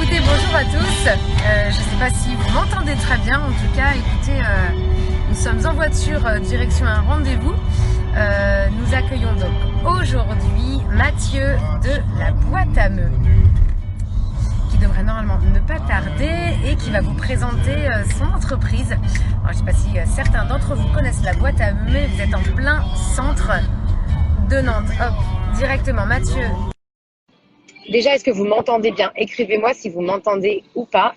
Écoutez, bonjour à tous. Je ne sais pas si vous m'entendez très bien. En tout cas, écoutez, nous sommes en voiture direction un rendez-vous. Nous accueillons donc aujourd'hui Mathieu de la boîte à meux, qui devrait normalement ne pas tarder et qui va vous présenter son entreprise. Alors, je ne sais pas si certains d'entre vous connaissent la boîte à meux. Vous êtes en plein centre de Nantes. Hop, directement, Mathieu. Déjà, est-ce que vous m'entendez bien? Écrivez-moi si vous m'entendez ou pas.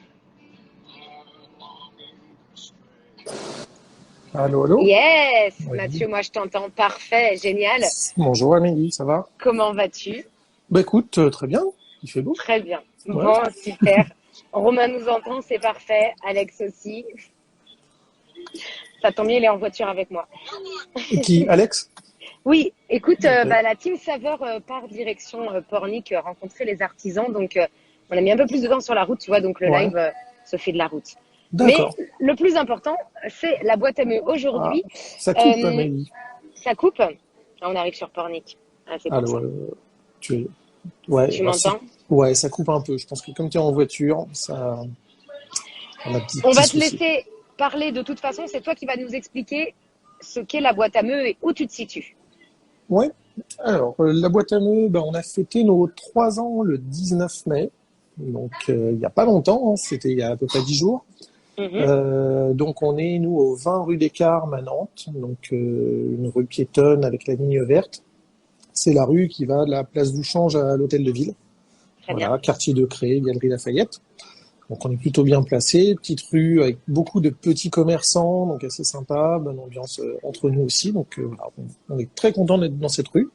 Allô, allô? Yes, Oui. Mathieu, moi je t'entends parfait, génial. Bonjour Amélie, ça va? Comment vas-tu? Bah écoute, très bien, il fait beau. Très bien. Ouais. Bon, super. Romain nous entend, c'est parfait. Alex aussi. Ça tombe bien, il est en voiture avec moi. Qui, Alex? Oui, écoute, Ok. la team Saveur part direction Pornic rencontrer les artisans. Donc, on a mis un peu plus de temps sur la route, tu vois, donc le Ouais, live se fait de la route. Mais d'accord. le plus important, c'est la boîte à meux Ah, aujourd'hui. ça coupe Euh, Amélie. Ça coupe. Ah, on arrive sur Pornic. Ah, c'est pour Allô, ça. tu es... Ouais, Tu alors m'entends? ouais, ça coupe un peu. Je pense que comme tu es en voiture, ça... on a des On petits va te soucis. laisser parler de toute façon. C'est toi qui vas nous expliquer ce qu'est la boîte à meux et où tu te situes. Ouais, alors, la boîte à meux, ben, on a fêté nos 3 ans le 19 mai. Donc, il n'y a pas longtemps, hein, c'était il y a à peu près 10 jours. Mhm. Donc on est nous au 20 rue des Carmes à Nantes, donc une rue piétonne avec la ligne verte. C'est la rue qui va de la place du Change à l'hôtel de ville. Très bien. Voilà, quartier de Cré, Galerie Lafayette. Donc on est plutôt bien placé, petite rue avec beaucoup de petits commerçants, donc assez sympa, bonne ambiance entre nous aussi. Donc voilà, on est très content d'être dans cette rue.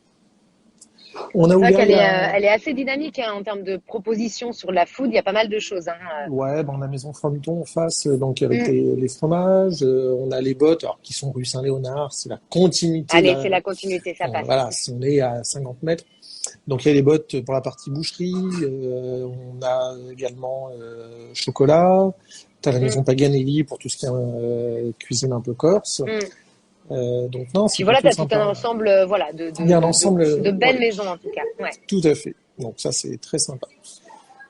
On a C'est vrai ouvert il qu'elle y est, a elle est assez dynamique hein, en termes de propositions sur la food. Il y a pas mal de choses. Hein. Ouais, ben, on a Maison Frometon en face, donc avec Mm. les fromages. On a les bottes, alors qui sont rue Saint-Léonard, c'est la continuité Allez, là. c'est la continuité, ça passe. Voilà, si on est à 50 mètres. Donc il y a les bottes pour la partie boucherie. On a également chocolat. T'as la Mm. Maison Paganelli pour tout ce qui est cuisine un peu corse. Mm. Donc non, c'est Puis voilà, tu plutôt as tout un sympa. ensemble voilà, Il y a un ensemble, de belles ouais, maisons en tout cas. Ouais. tout à fait. Donc ça c'est très sympa.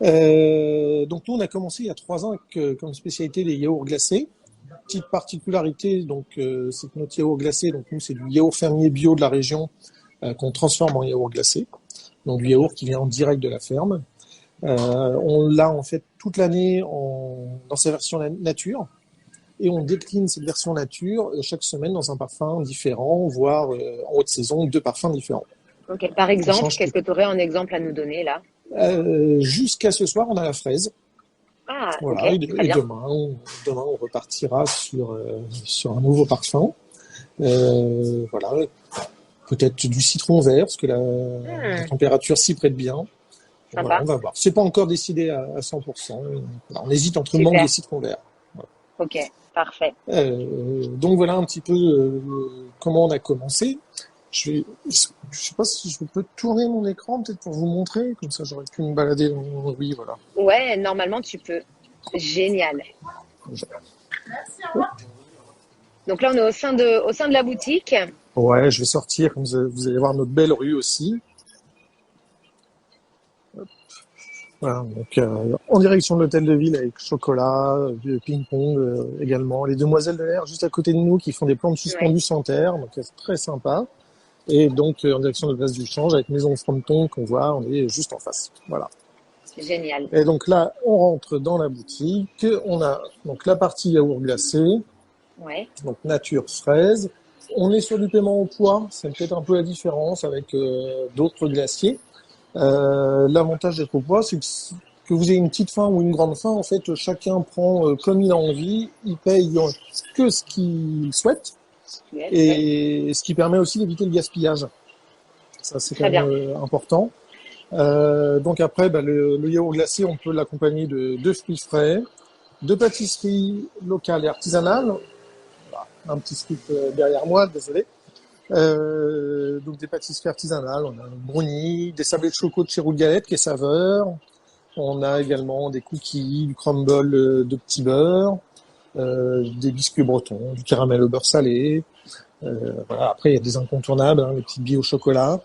Donc nous on a commencé il y a 3 ans avec comme spécialité les yaourts glacés. Petite particularité, donc c'est que notre yaourt glacé, donc nous c'est du yaourt fermier bio de la région qu'on transforme en yaourt glacé. Donc du yaourt qui vient en direct de la ferme. On l'a en fait toute l'année dans sa version nature et on décline cette version nature chaque semaine dans un parfum différent, voire en haute saison 2 parfums différents. Ok. Par On exemple, change qu'est-ce tout. que tu aurais en exemple à nous donner là? Jusqu'à ce soir, on a la fraise. Ah, ok, Voilà, très et bien. demain on repartira sur un nouveau parfum. Voilà, peut-être du citron vert, parce que la Hmm, température s'y prête bien. Voilà, sympa. on va voir. C'est pas encore décidé à 100%. Voilà, on hésite entre mangue et Super. citron vert. Voilà. Ok, parfait. Donc voilà un petit peu comment on a commencé. Je sais pas si je peux tourner mon écran peut-être pour vous montrer, comme ça j'aurais pu me balader. Oui, voilà. Ouais, normalement tu peux. Génial. Donc là, on est au sein de la boutique. Ouais, je vais sortir, comme vous allez voir notre belle rue aussi. Voilà, donc en direction de l'hôtel de ville avec chocolat, du ping-pong également. Les demoiselles de l'air juste à côté de nous qui font des plantes Ouais, suspendues sans terre, donc c'est très sympa. Et donc en direction de la place du Change avec Maison Frometon qu'on voit, on est juste en face. Voilà. génial. Et donc là, on rentre dans la boutique. On a donc la partie yaourt glacé, Ouais, donc nature fraise. On est sur du paiement au poids, c'est peut-être un peu la différence avec d'autres glaciers. L'avantage d'être au poids, c'est que vous ayez une petite faim ou une grande faim, en fait, chacun prend comme il a envie, il paye que ce qu'il souhaite, yes, ouais. et ce qui permet aussi d'éviter le gaspillage. Ça, c'est quand Très même bien. important. Donc après, bah, le yaourt glacé, on peut l'accompagner de fruits frais, de pâtisseries locales et artisanales. Un petit script derrière moi, désolé. Donc des pâtisseries artisanales, on a un brownie, des sablés de choco de chez Roule Galette qui est saveur. On a également des cookies, du crumble de petit beurre, des biscuits bretons, du caramel au beurre salé. Voilà. Après, il y a des incontournables, hein, les petites billes au chocolat.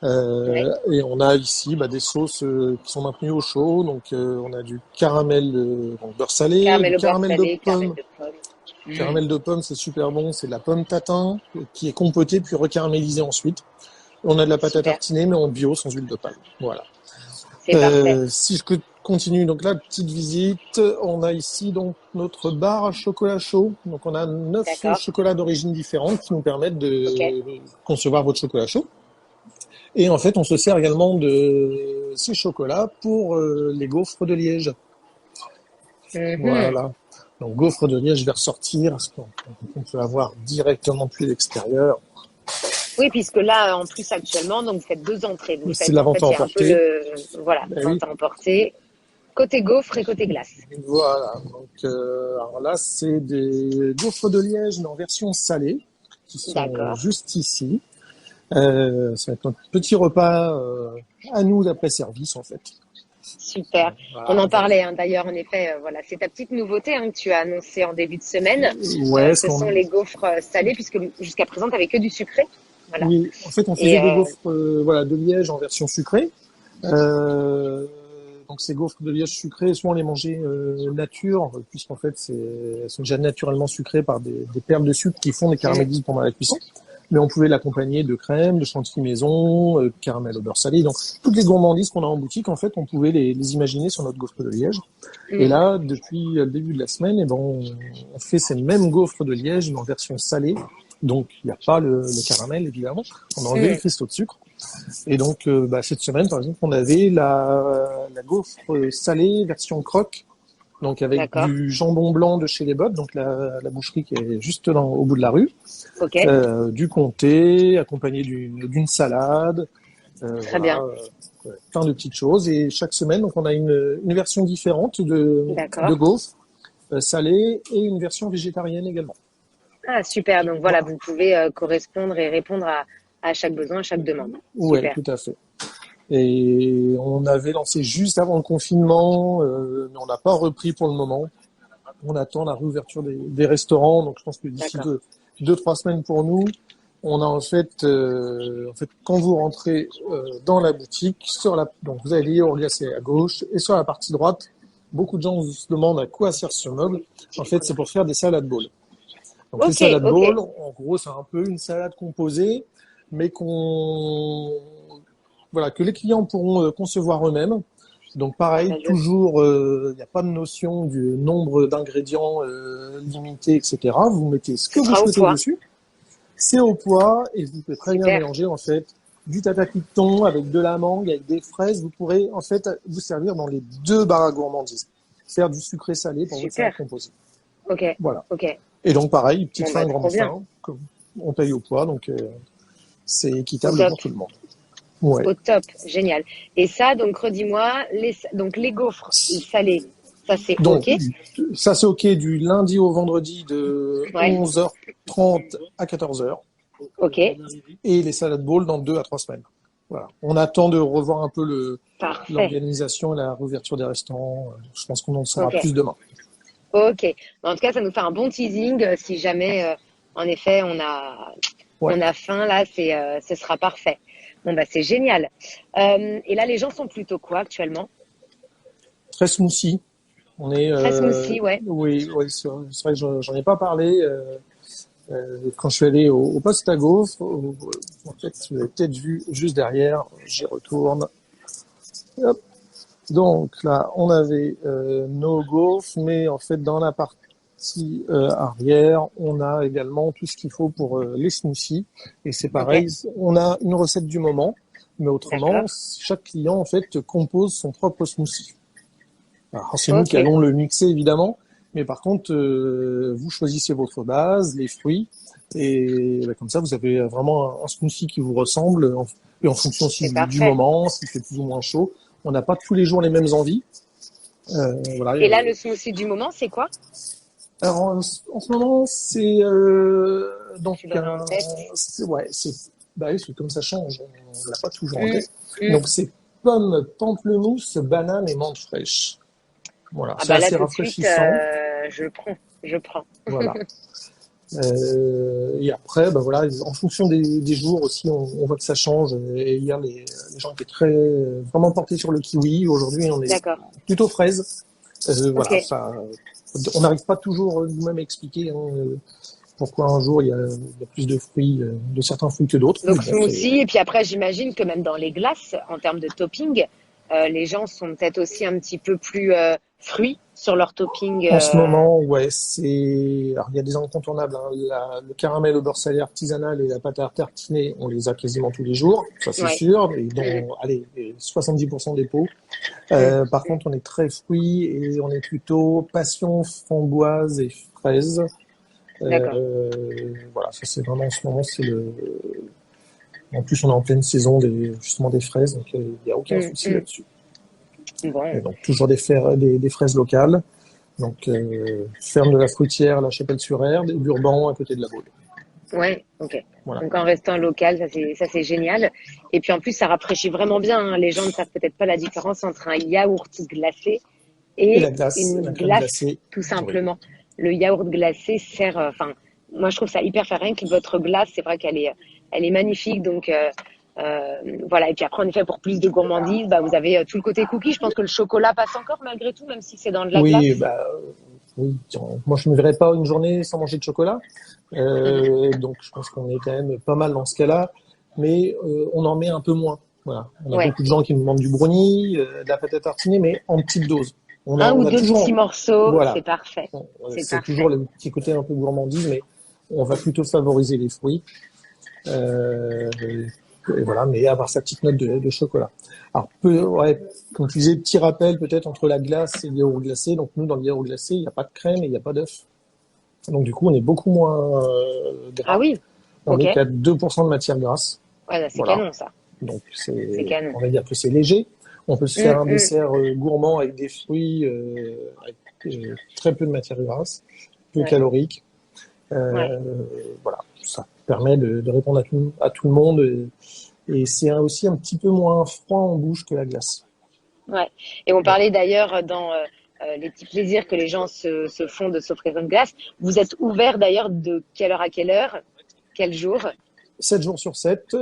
Ouais. Et on a ici des sauces qui sont maintenues au chaud. Donc on a du caramel donc beurre salé, du Caramel au beurre caramel de salé, caramel pomme. de pomme. Mm. Caramel de pomme, c'est super bon. C'est de la pomme tatin qui est compotée puis recaramélisée ensuite. On a de la pâte à Super, tartiner, mais en bio, sans huile de palme. Voilà. c'est parfait. Si je continue, donc là, petite visite, on a ici donc notre bar à chocolat chaud. Donc on a 9 D'accord. chocolats d'origine différentes qui nous permettent Ok. de concevoir votre chocolat chaud. Et en fait, on se sert également de ces chocolats pour les gaufres de Liège. Mhm. Voilà. Donc gaufres de Liège, je vais ressortir, parce qu'on peut avoir directement depuis l'extérieur. Oui, puisque là, en plus actuellement, donc vous faites deux entrées. Vous C'est de faites la en vente fait, à il y a un peu emporter. voilà, Ben oui. vente à emporter, côté gaufre et côté glace. Voilà. Donc alors là, c'est des gaufres de Liège, mais en version salée, qui sont D'accord. juste ici. Ça va être notre petit repas à nous d'après service, en fait. Super. On Voilà, en parlait d'ailleurs, en effet, voilà, c'est ta petite nouveauté que tu as annoncée en début de semaine. ouais, Ce sont les gaufres salées, puisque jusqu'à présent, tu n'avais que du sucré. Voilà. oui, en fait, on Et faisait des gaufres voilà, de Liège en version sucrée. Euh, donc ces gaufres de Liège sucrées, soit on les mangeait nature, puisqu'en fait, elles sont déjà naturellement sucrées par des perles de sucre qui font des caramélises pendant la cuisson. Mais on pouvait l'accompagner de crème, de chantilly maison, de caramel au beurre salé. Donc toutes les gourmandises qu'on a en boutique, en fait, on pouvait les imaginer sur notre gaufre de Liège. Et mm, là, depuis le début de la semaine, on fait ces mêmes gaufres de Liège, mais en version salée. Donc il n'y a pas le caramel, évidemment. On a enlevé les mm, cristaux de sucre. Et donc cette semaine, par exemple, on avait la gaufre salée version croque. Donc avec d'accord. du jambon blanc de chez Les Bottes, donc la boucherie qui est juste au bout de la rue, Ok. du comté, accompagné d'une salade, Très voilà, bien. plein de petites choses. Et chaque semaine, donc on a une version différente de D'accord. gaufres salées et une version végétarienne également. Ah, super. Donc voilà, Voilà. vous pouvez correspondre et répondre à chaque besoin, à chaque demande. Ouais, Super. tout à fait. Et on avait lancé juste avant le confinement, mais on n'a pas repris pour le moment. On attend la réouverture des restaurants, donc je pense que d'ici D'accord. 2, 3 semaines pour nous, on a en fait, quand vous rentrez dans la boutique, donc vous allez au glacé à gauche et sur la partie droite, beaucoup de gens se demandent à quoi sert ce meuble. En fait, c'est pour faire des salades bowls. Donc les Ok, salades ok. bowls, en gros, c'est un peu une salade composée, mais voilà, que les clients pourront concevoir eux-mêmes. Donc pareil, Merveilleux. toujours, il n'y a pas de notion du nombre d'ingrédients limité, etc. Vous mettez ce que Ce vous sera au souhaitez poids. dessus. C'est au poids et vous pouvez très bien Super. mélanger en fait du tataki de thon avec de la mangue, avec des fraises. Vous pourrez en fait vous servir dans les deux barres à gourmandise. Faire du sucré salé pour votre salade Super. composée. Ok. Voilà. Ok. Et donc pareil, petite Bon, fin, bah, grande trop bien. fin. On paye au poids, donc c'est Au équitable top. pour tout le monde. Ouais. Au top. Génial. Et ça, donc, redis-moi, donc, les gaufres salées, ça, c'est Donc, ok. ça c'est OK du lundi au vendredi de Ouais. 11h30 à 14h. Ok. Et les salades bowls dans 2 à 3 semaines. Voilà. On attend de revoir un peu Parfait. l'organisation et la réouverture des restaurants. Je pense qu'on en saura Ok. plus demain. Ok. En tout cas, ça nous fait un bon teasing. Si jamais, en effet, Ouais. on a faim, là, ce sera parfait. Bon, bah, c'est génial. Et là, les gens sont plutôt quoi actuellement? Très smoothie. On est, Très smoothie, ouais. oui, oui, c'est vrai que j'en ai pas parlé. Quand je suis allé au poste à gaufres, en fait, vous avez peut-être vu juste derrière, j'y retourne. Hop. Donc là, on avait nos gaufres, mais en fait, dans la partie arrière, on a également tout ce qu'il faut pour les smoothies. Et c'est Ok. pareil, on a une recette du moment, mais autrement, D'accord. chaque client en fait compose son propre smoothie. Alors, c'est nous qui Ok. allons le mixer évidemment, mais par contre, vous choisissez votre base, les fruits, et comme ça, vous avez vraiment un smoothie qui vous ressemble, et en fonction aussi C'est du parfait. moment, s'il fait plus ou moins chaud. On n'a pas tous les jours les mêmes envies. Voilà. Et là, le smoothie du moment, c'est quoi? Alors en ce moment, c'est donc Tu l'aurais en tête? ouais, bah oui, c'est comme ça change, on l'a pas toujours en Mm, tête. mm. Donc c'est pomme, pamplemousse, banane et menthe fraîche. Voilà, Ah c'est bah là, assez tout de suite, rafraîchissant. je prends. Je prends. Voilà. Et après, bah voilà, en fonction des jours aussi, on voit que ça change. Et hier, les gens étaient vraiment portés sur le kiwi. Aujourd'hui, on est D'accord. plutôt fraise. Ok. Voilà, ça, on n'arrive pas toujours nous-mêmes à expliquer pourquoi un jour il y a plus de fruits, de certains fruits que d'autres. Mais Donc bon, c'est smoothie, et puis après j'imagine que même dans les glaces, en termes de topping, les gens sont peut-être aussi un petit peu plus fruits sur leur topping. en ce moment, ouais, alors il y a des incontournables, hein. Le caramel au beurre salé artisanal et la pâte à tartiner, on les a quasiment tous les jours, ça c'est Ouais. sûr, et Mm, dans, allez, 70% des pots. mm. Par contre, on est très fruits et on est plutôt passion, framboise et fraise. D'accord. Voilà, ça c'est vraiment en ce moment, en plus on est en pleine saison justement des fraises, donc il n'y a aucun Mm, souci mm. là-dessus. Et Bon. donc toujours des fraises locales. Donc, ferme de la Fruitière, La Chapelle-sur-Erdre, et Burban à côté de la Baule. Ouais, ok. Voilà. Donc en restant local, ça c'est génial. Et puis en plus, ça rafraîchit vraiment bien, hein. Les gens ne savent peut-être pas la différence entre un yaourt glacé Et et la glace, une la crème glace, glacée. tout Oui. simplement. Le yaourt glacé sert, enfin, moi je trouve ça hyper fair. Rien que votre glace, c'est vrai elle est magnifique. Donc voilà. Et puis après, en effet, pour plus de gourmandise, bah, vous avez tout le côté cookie. Je pense que le chocolat passe encore malgré tout, même si c'est dans de la Oui, glace. bah, oui. Moi, je ne me verrais pas une journée sans manger de chocolat. Mhm. Donc, je pense qu'on est quand même pas mal dans ce cas-là. Mais on en met un peu moins. Voilà. On a Ouais. beaucoup de gens qui nous demandent du brownie, de la pâte à tartiner, mais en petite dose. Un ou On a deux petits toujours, morceaux, c'est voilà, parfait. C'est c'est toujours parfait. le petit côté un peu gourmandise, mais on va plutôt favoriser les fruits. Euh, et voilà, mais avoir sa petite note de chocolat. Alors, ouais, comme tu disais, petit rappel peut-être entre la glace et le yaourt glacé. Donc, nous, dans le yaourt glacé, il n'y a pas de crème et il n'y a pas d'œuf. Donc, du coup, on est beaucoup moins Ah gras. oui, On ok. est qu'à 2% de matière grasse. Ouais, là, c'est Voilà. canon, ça. Donc, C'est canon. on va dire que c'est léger. On peut se faire un Mm. dessert gourmand avec des fruits, avec très peu de matière grasse, peu Ouais, calorique. ouais, Euh, voilà, ça permet de répondre à tout le monde. Et c'est aussi un petit peu moins froid en bouche que la glace. ouais. Et on Voilà. parlait d'ailleurs dans les petits plaisirs que les gens se font de s'offrir une glace. Vous êtes ouvert d'ailleurs de quelle heure à quelle heure? Quel jour? 7 jours sur 7,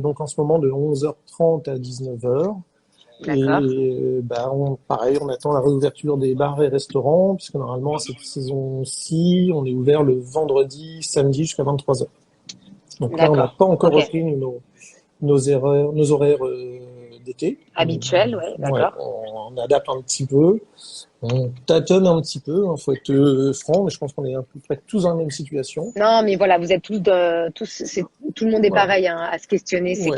donc en ce moment de 11h30 à 19h. D'accord, Et bah, pareil, on attend la réouverture des bars et restaurants, puisque normalement, cette saison-ci, on est ouvert le vendredi, samedi jusqu'à 23h. Donc là, on n'a d'accord. pas encore Ok. repris nos horaires d'été. Habituel, ouais, Ouais, d'accord. on adapte un petit peu. On tâtonne un petit peu, hein, faut être franc, mais je pense qu'on est à peu près tous dans la même situation. Non, mais voilà, vous êtes tout le monde est Voilà. pareil, hein, à se questionner. C'est Ouais,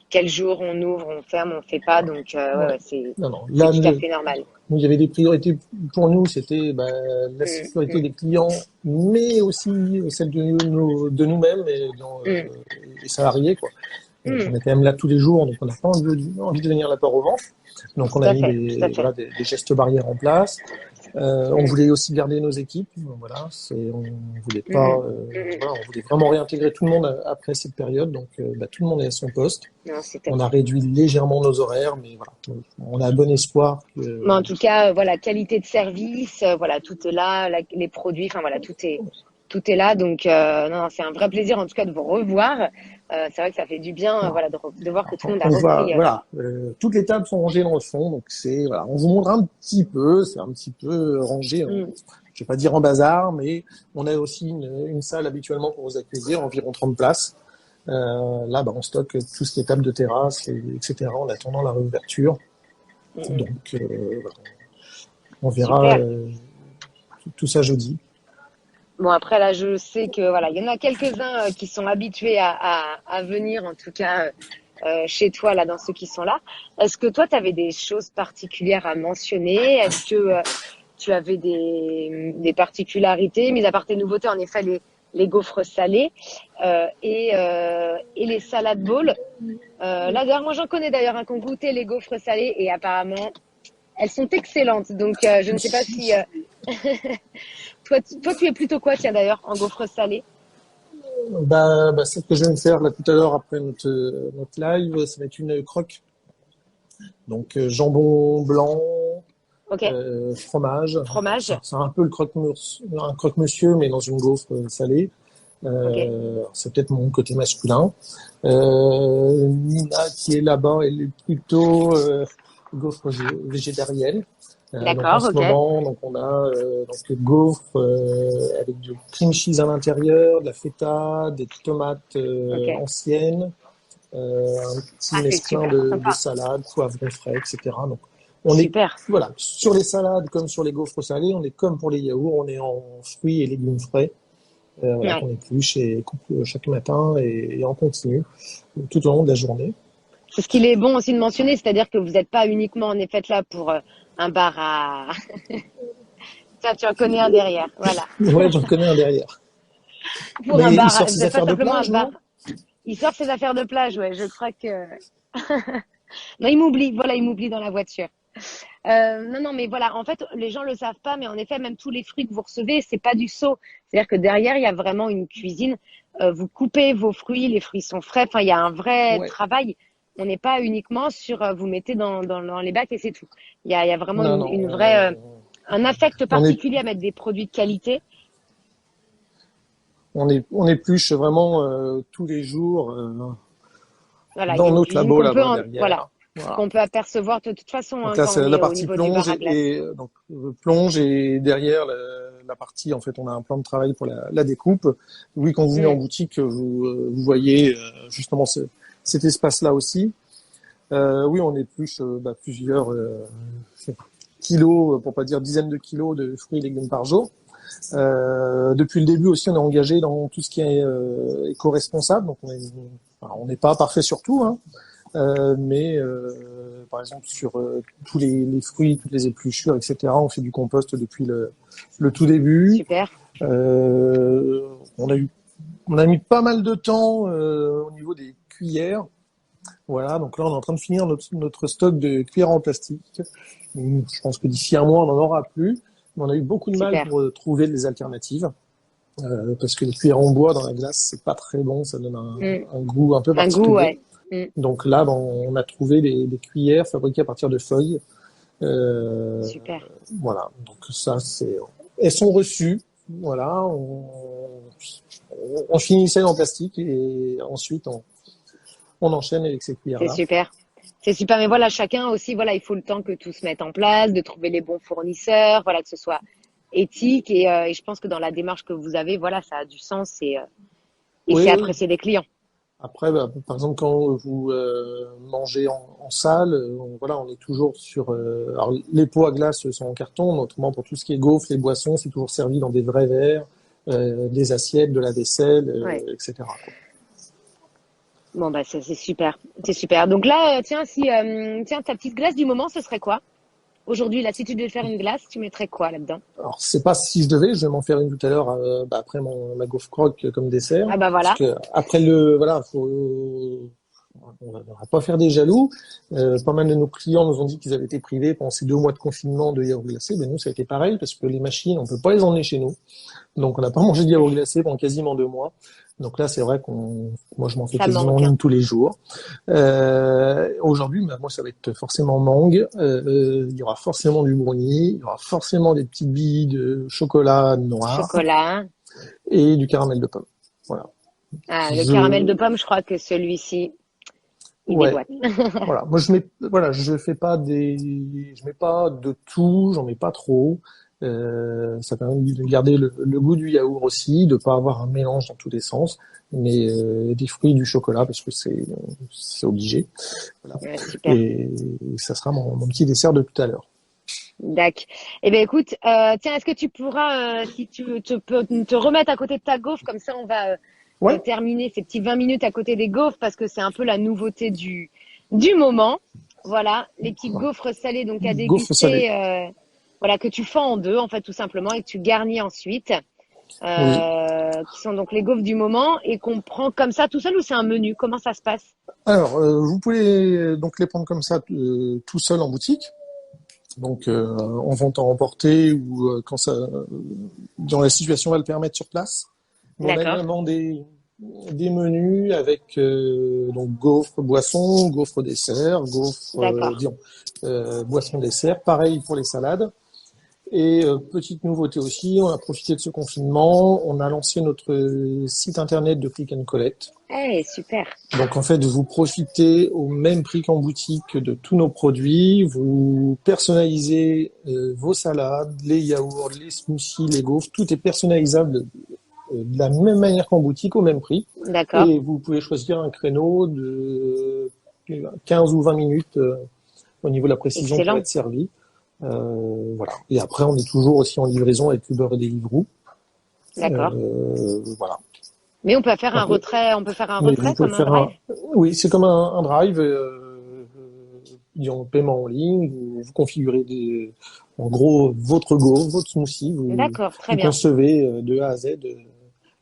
quel jour on ouvre, on ferme, on fait pas. Donc ouais, ouais. ouais, Non, non. c'est Là, tout à fait normal. il y avait des priorités pour nous, c'était la Mm, sécurité mm, des clients, mais aussi celle de nous-mêmes et mm, les salariés, quoi. On mm. est quand même là tous les jours, donc on n'a pas envie de venir la peur au ventre. Donc on Tout a à mis fait, tout à fait. voilà, des gestes barrières en place. On Mm, voulait aussi garder nos équipes. Voilà, on voulait pas, mm, mm. voilà, on voulait vraiment réintégrer tout le monde après cette période. Donc, tout le monde est à son poste. Non, c'est top. On a réduit légèrement nos horaires, mais voilà, on a bon espoir Mais que en tout cas, voilà, qualité de service, voilà, tout est là, les produits, enfin voilà, tout est là. Donc, non, non, c'est un vrai plaisir en tout cas de vous revoir. C'est vrai que ça fait du bien, voilà, voilà, de voir que tout le monde a on voit, repris. voilà, toutes les tables sont rangées dans le fond, donc voilà, on vous montre un petit peu, c'est un petit peu rangé. Mm, Je vais pas dire en bazar, mais on a aussi une salle habituellement pour vous accueillir, environ 30 places. Là, on stocke tout ce qui est table de terrasse, etc. en attendant la réouverture. mm, mm. Donc, voilà, on verra Super. tout ça jeudi. Bon, après, là, je sais que voilà, il y en a quelques-uns qui sont habitués à venir, en tout cas, chez toi, là, dans ceux qui sont là. Est-ce que toi, tu avais des choses particulières à mentionner? Est-ce que tu avais des particularités, mis à part tes nouveautés, en effet, les gaufres salés et les salades bowls. Là, d'ailleurs, moi, j'en connais d'ailleurs un qui ont goûté les gaufres salées et apparemment, elles sont excellentes. Donc, je ne sais pas si toi, tu es plutôt quoi, tiens, d'ailleurs, en gaufres salées? Celle que je viens de faire là tout à l'heure après notre live, ça va être une croque. Donc jambon blanc, Ok. Fromage. Fromage. C'est un peu un croque-monsieur, mais dans une gaufre salée. Ok. C'est peut-être mon côté masculin. Nina qui est là-bas, elle est plutôt gaufre végétarienne. Donc en D'accord. ce Ok. moment, donc on a donc des gaufres avec du cream cheese à l'intérieur, de la feta, des tomates Ok. anciennes, un petit Ah, c'est mesclin super de sympa. salade, poivrons frais, etc. Donc on est Super. voilà sur les salades comme sur les gaufres salées, on est comme pour les yaourts, on est en fruits et légumes frais. Voilà, Ouais. qu'on épluche et coupe chaque matin et on continue tout au long de la journée. C'est ce qu'il est bon aussi de mentionner, c'est-à-dire que vous n'êtes pas uniquement en effet là pour un bar à. Tiens, tu en connais un derrière. Voilà. Ouais, j'en connais un derrière. Pour un Mais il bar. sort Vous ses n'êtes pas affaires de simplement un plage, bar. non? Il sort ses affaires de plage, ouais. Je crois que. Non, il m'oublie. Voilà, il m'oublie dans la voiture. Non, non, mais voilà, en fait, les gens le savent pas, mais en effet, même tous les fruits que vous recevez, c'est pas du seau. C'est-à-dire que derrière, il y a vraiment une cuisine. Vous coupez vos fruits, les fruits sont frais. Enfin, il y a un vrai Ouais. travail. On n'est pas uniquement sur vous mettez dans les bacs et c'est tout. Il y a vraiment Non, non. une vraie un affect On est, particulier à mettre des produits de qualité. on épluche vraiment tous les jours Voilà, il y a dans une notre cuisine labo qu'on peut là-bas voilà derrière. Voilà. qu'on peut apercevoir de toute façon Donc hein, là, quand c'est on la est au partie niveau du bar plonge à glace. et donc plonge et derrière la partie, en fait, on a un plan de travail pour la découpe. Oui, quand vous venez en Mm, boutique, vous voyez justement cet espace-là aussi. Oui, on épluche plusieurs kilos, pour pas dire dizaines de kilos de fruits et légumes par jour. Depuis le début aussi, on est engagé dans tout ce qui est éco-responsable. Donc on n'est pas parfait sur tout, hein, mais par exemple sur tous les fruits, toutes les épluchures, etc. On fait du compost depuis le tout début. super, Euh, on a eu, on a mis pas mal de temps au niveau des cuillères. Voilà, donc là on est en train de finir notre stock de cuillères en plastique. Je pense que d'ici un mois on n'en aura plus. Mais on a eu beaucoup de mal super. pour trouver des alternatives. Parce que les cuillères en bois dans la glace, c'est pas très bon, ça donne Mm, un goût un peu un goût, particulier. ouais. Mm, Donc là, on a trouvé des cuillères fabriquées à partir de feuilles. Euh, super. voilà, donc ça, elles sont reçues. Voilà, on finit celles en plastique et ensuite on enchaîne avec ces C'est cuillères-là. super. C'est super. Mais voilà, chacun aussi, voilà, il faut le temps que tout se mette en place, de trouver les bons fournisseurs, voilà, que ce soit éthique. Et je pense que dans la démarche que vous avez, voilà, ça a du sens et Oui, c'est oui. apprécié des clients. Après, par exemple, quand vous mangez en salle, voilà, on est toujours sur. Alors, les pots à glace sont en carton, notamment pour tout ce qui est gaufres, les boissons, c'est toujours servi dans des vrais verres, des assiettes, de la vaisselle, Ouais. etc. quoi. Bon, bah, c'est super. C'est super. Donc là, tiens, tiens, ta petite glace du moment, ce serait quoi? Aujourd'hui, là, si tu devais faire une glace, tu mettrais quoi là-dedans? Alors, c'est pas si je devais, je vais m'en faire une tout à l'heure après ma gaufre croque comme dessert, Ah bah parce voilà. que après voilà, on va pas faire des jaloux. Pas mal de nos clients nous ont dit qu'ils avaient été privés pendant ces 2 mois de confinement de yaourt glacé. Ben nous, ça a été pareil parce que les machines, on peut pas les emmener chez nous. Donc, on n'a pas mangé de yaourt glacé pendant quasiment 2 mois. Donc là, c'est vrai moi, je m'en fais Ça quasiment manque. une tous les jours. Aujourd'hui, moi, ça va être forcément mangue. Il y aura forcément du brownie. Il y aura forcément des petites billes de chocolat noir Chocolat. et du caramel de pomme. Voilà. Ah, le caramel Je, de pomme, je crois que celui-ci, il ouais. déboîte. Voilà. Moi, je mets pas de tout. J'en mets pas trop. Ça permet de garder le goût du yaourt aussi, de pas avoir un mélange dans tous les sens, mais des fruits, du chocolat parce que c'est obligé. Voilà. Ouais, super. Et ça sera mon petit dessert de tout à l'heure. Dac. Eh bien, écoute, tiens, est-ce que tu pourras, si tu peux te remettre à côté de ta gaufre, comme ça, on va Ouais. terminer ces petits 20 minutes à côté des gaufres parce que c'est un peu la nouveauté du moment. Voilà, les petites gaufres salées donc à Gaufre salée. déguster, voilà, que tu fends en deux, en fait, tout simplement, et que tu garnis ensuite, Oui. qui sont donc les gaufres du moment et qu'on prend comme ça tout seul ou c'est un menu? Comment ça se passe? Alors, vous pouvez donc les prendre comme ça tout seul en boutique. Donc en vente à emporter ou quand ça, dans la situation va le permettre sur place. Mais on a D'accord. également des menus avec donc gaufres boissons, gaufres dessert, gaufres D'accord. disons boissons dessert. Pareil pour les salades. Et petite nouveauté aussi, on a profité de ce confinement, on a lancé notre site internet de click and collect. Super. Donc en fait, vous profitez au même prix qu'en boutique de tous nos produits, vous personnalisez vos salades, les yaourts, les smoothies, les gaufres, tout est personnalisable de la même manière qu'en boutique, au même prix. D'accord. Et vous pouvez choisir un créneau de 15 ou 20 minutes au niveau de la précision pour Excellent. être servi. Voilà. Et après, on est toujours aussi en livraison avec Uber et Deliveroo. D'accord. Voilà. Mais on peut faire un Donc, retrait, on peut faire un mais vous retrait pouvez comme un faire drive? oui, c'est comme un drive, disons, paiement en ligne. Vous configurez en gros, votre gaufre, votre smoothie. D'accord, très Vous bien. concevez de A à Z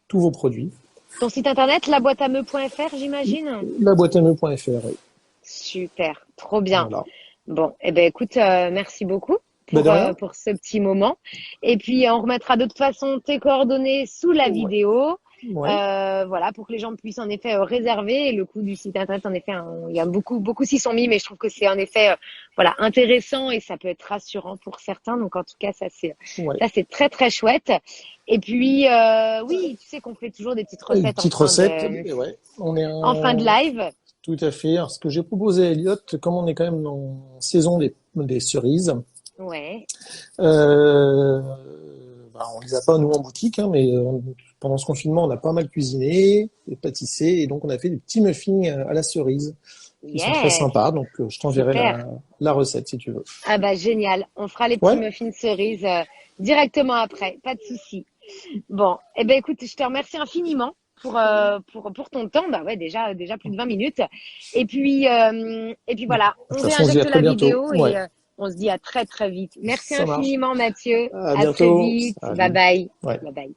tous vos produits. Ton site internet, laboîteameux.fr, j'imagine? Laboîteameux.fr, oui. Super, trop bien. Voilà. Bon, eh ben écoute, merci beaucoup Ben de rien. pour ce petit moment. Et puis on remettra de toute façon tes coordonnées sous la Ouais. vidéo. Ouais. Voilà, pour que les gens puissent en effet réserver. Et le coût du site internet, en effet, il y a beaucoup s'y sont mis, mais je trouve que c'est en effet voilà intéressant et ça peut être rassurant pour certains. Donc en tout cas, Ouais. ça c'est très très chouette. Et puis oui, tu sais qu'on fait toujours des petites Une recettes petite recette. Et ouais. On est en fin de live. tout à fait. Alors, ce que j'ai proposé à Elliot, comme on est quand même en saison des cerises, Ouais. on les a pas nous en boutique, hein, mais pendant ce confinement, on a pas mal cuisiné et pâtissé, et donc on a fait des petits muffins à la cerise qui sont très Yes, sympas. Donc, je t'enverrai super. la recette si tu veux. Ah bah génial. On fera les petits Ouais, muffins cerises directement après. Pas de souci. Bon, eh ben écoute, je te remercie infiniment pour ton temps. Bah ouais, déjà plus de 20 minutes. Et puis de voilà, toute on façon, on se dit à réinjecte très la bientôt. vidéo et Ouais, on se dit à très très vite. Merci ça marche. infiniment Mathieu. À À très bientôt. vite. Bye Salut. bye. Ouais. Bye bye.